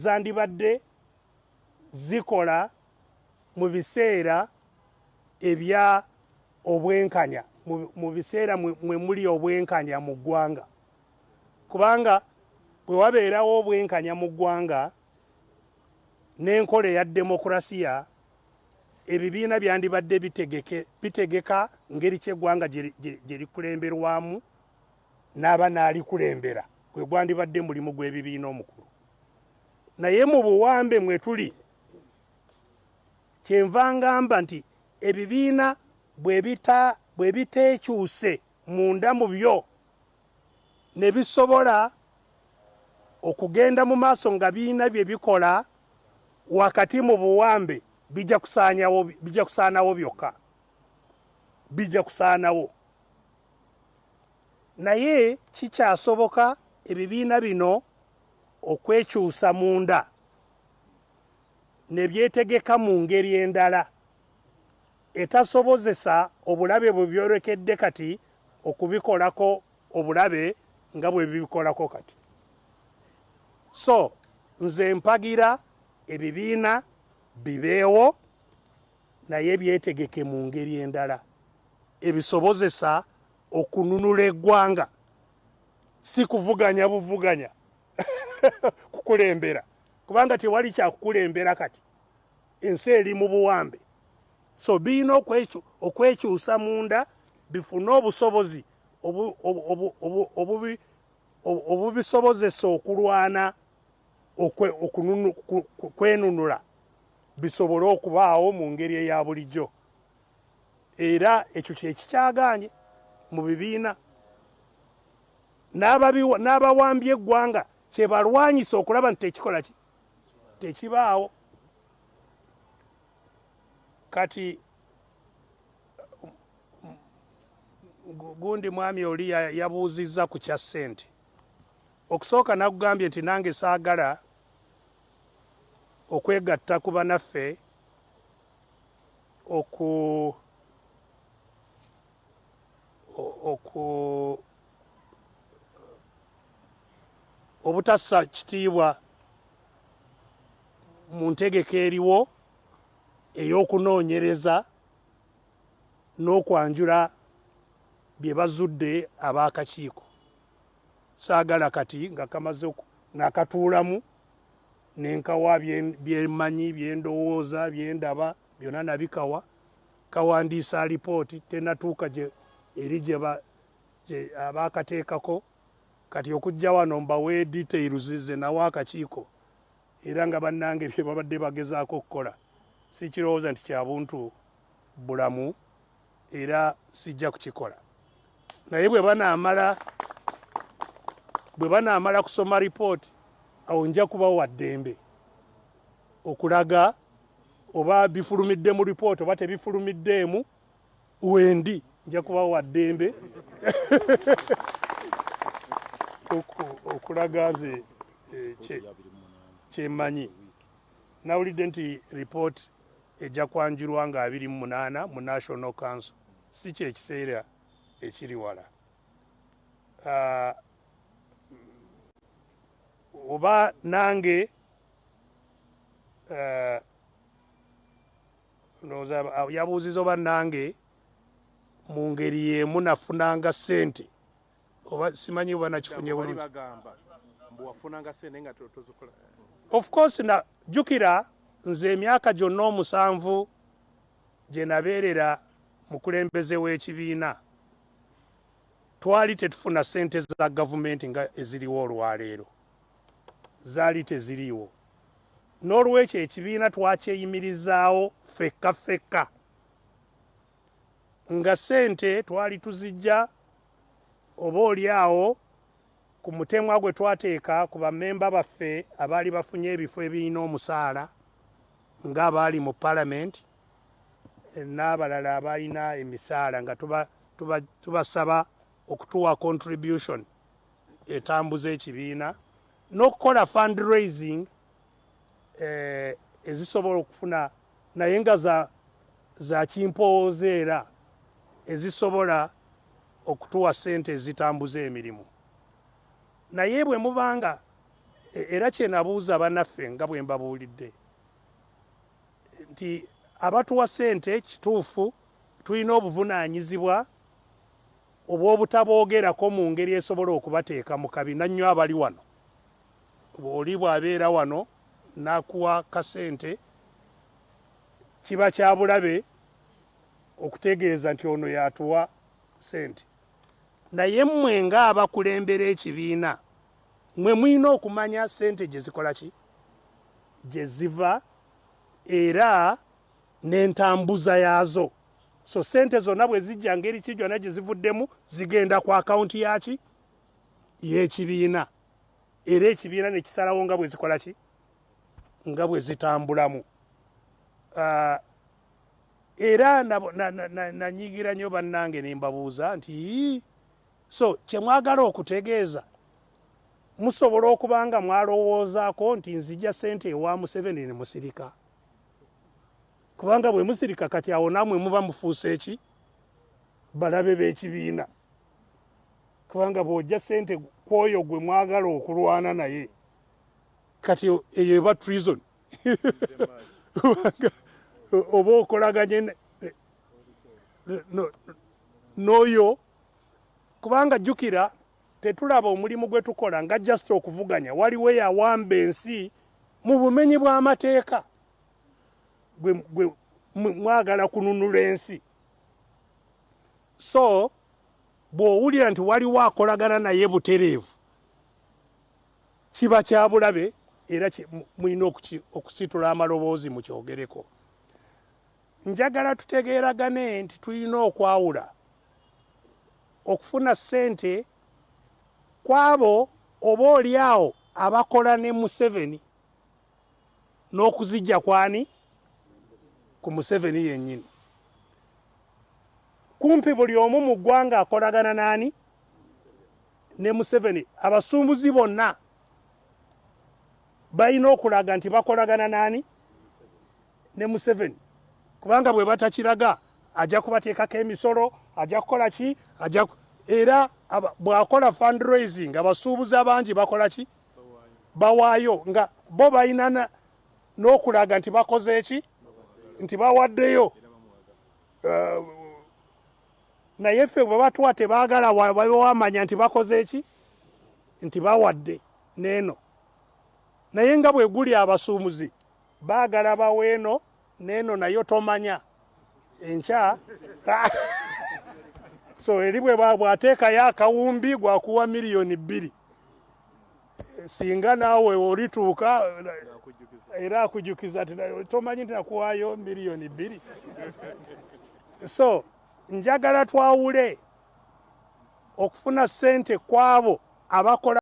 zandibadde zikola mu biseera ebya obwenkanya, mu biseera mwe muli obwenkanya mu ggwanga. Kubanga bwe wabeerawo obwenkanya mu ggwanga n'enkola eya demokurasiya, ebibiina byandibadde bitegeka ngeri ky'eggwanga gye likulemberwamu n'aba n'alikulembera, gwe gwandibadde mulimu gw'ebibiina omukulu. Naye mu buwambe mwe tuli, kyenva ngamba nti ebibiina bwe biteekyuse munda mu byo ne bisobola okugenda mu maaso nga biina bye bikola wakati mu buwambe, bijja kusaanawo byokka, bijja kusaanawo. Naye kikyasoboka ebibiina bino okwekyusa munda ne byetegeka mu ngeri endala etasobozesa obulabe bwe byolekedde kati okubikolako obulabe nga bwe bibikolako kati. So nze mpagira ebibiina bibeewo naye byetegeke mu ngeri endala ebisobozesa okununula eggwanga, si kuvuganya buvuganya kukulembera, kubanga tewali kyakukulembera kati, ensi eri mu buwambe. So biina okwekyusa munda bifune obusobozi obubisobozesa okulwana kwenunula, bisobole okubaawo mu ngeri eya bulijjo. Era ekyo kyekikyaganye mu bibiina. N'abawambye eggwanga kyebalwanyisa okulaba nti tekikola ki, tekibaawo. Kati gundi mwami oli yabuuzizza ku kya ssente. Okusooka nakugambye nti nange saagala okwegatta ku banaffe obutassa kitiibwa mu ntegeka eriwo ey'okunoonyereza n'okwanjula bye bazudde ab'akakiiko. Saagala kati nga kamaze nakatuulamu nenkawa byemanyi, byendowooza, byendaba, byonna nabikawa, kawandiisa alipooti, tenatuuka eri gye abaakateekako. Kati okujja wano mbawe details ze nawa akakiiko, era nga bannange bye babadde bagezaako okukola sikirowooza nti kya buntu bulamu, era sijja kukikola. Naye bwe banaamala kusoma ripooti, awo nja kubawo wa ddembe okulaga oba bifulumidde mu ripooti oba tebifulumiddeemu, wendi nja kubawo wa ddembe okulaga nze kyemmanyi. Nawulidde nti ripooti ejja kwanjulwa nga 28 mu National Council, si kyekiseera ekiri wala. Oba nange yabuuziza oba nange mu ngeri y'emu nafunanga ssente, oba simanyi oba nakifunye bulungi. Of course jjukira nze emyaka gyonna 7 gye nabeerera mukulembeze w'ekibiina twali tetufuna ssente za gavumenti nga eziriwo olwaleero, zaali teziriiwo. N'olwekyo ekibiina twakyeyimirizaawo ffekka nga ssente twali tuzijja oba oliawo ku mutemwa gwe twateeka ku bammemba baffe abaali bafunye ebifo ebirina omusaala ng'abaali mu palamenti n'abalala abalina emisaala, nga tubasaba okutuwa contribution etambuza ekibiina n'okukola fundraising ezisobola okufuna, naye nga za kimpooza era ezisobola okutuwa ssente ezitambuza emirimu. Naye bwe mubanga era kye nabuuza bannaffe nga bwe mbabuulidde nti abatuwa ssente kituufu tulina obuvunaanyizibwa obw'obutaboogerako mu ngeri esobola okubateeka mu kabina nnyo abali wano. Oli bw'abeera wano n'akuwa kasente kiba kya bulabe okutegeeza nti ono yatuwa ssente. Naye mmwe ng'abakulembera ekibiina mwe mulina okumanya ssente gye zikola ki, gye ziva era n'entambuza yaazo. So ssente zonna bwe zijja ngeri ki gyonna gye zivuddemu zigenda ku akawunti yaki y'ekibiina, era ekibiina ne kisalawo nga bwe zikola ki, nga bwe zitambulamu. Era nanyigira nnyo bannange ne mbabuuza nti so kye mwagala okutegeeza musobola okuba nga mwalowoozaako nti nzija ssente ewa Museveni ne musirika, kubanga bwe musirika kati awo namwe muba mufuuse eki, balabe b'ekibiina, kubanga bw'ojja ssente kwoyo gwe mwagala okulwana naye kati eyo eba treason oba okolaganye n'oyo, kubanga jjukira tetulaba omulimu gwe tukola nga just okuvuganya. Waliwo eyawamba ensi mu bumenyi bw'amateeka, gwe mwagala kununula ensi. So bw'owulira nti waliwo akolagana naye butereevu, kiba kya bulabe era mulina okusitula amaloboozi mu kyogereko. Njagala tutegeeragane nti tulina okwawula okufuna ssente kwabo oba oli awo abakola ne Museveni n'okuzijja kwani ku Museveni yennyini. Kumpi buli omu mu ggwanga akolagana nani ne Museveni. Abasumbuzi bonna balina okulaga nti bakolagana nani ne Museveni, kubanga bwe batakiraga ajja kubateekako emisolo, ajja kukola ki, era bw'akola fundraising abasuubuzi abangi bakola ki, bawaayo nga bo balina n'okulaga nti bakoze eki, nti bawaddeyo. Naye ffe bwe batuwa tebaagala bamanya nti bakoze eki, nti bawadde neeno. Naye nga bwe guli abasuumuzi baagala baweeno neeno nayo tomanya enkya. So eri bwe bw'ateekayo akawumbi gwakuwa miliyoni 2, singa naawe olituuka era akujukiza tomanyi nti nakuwaayo miliyoni 2. So njagala twawule okufuna ssente kwabo abakola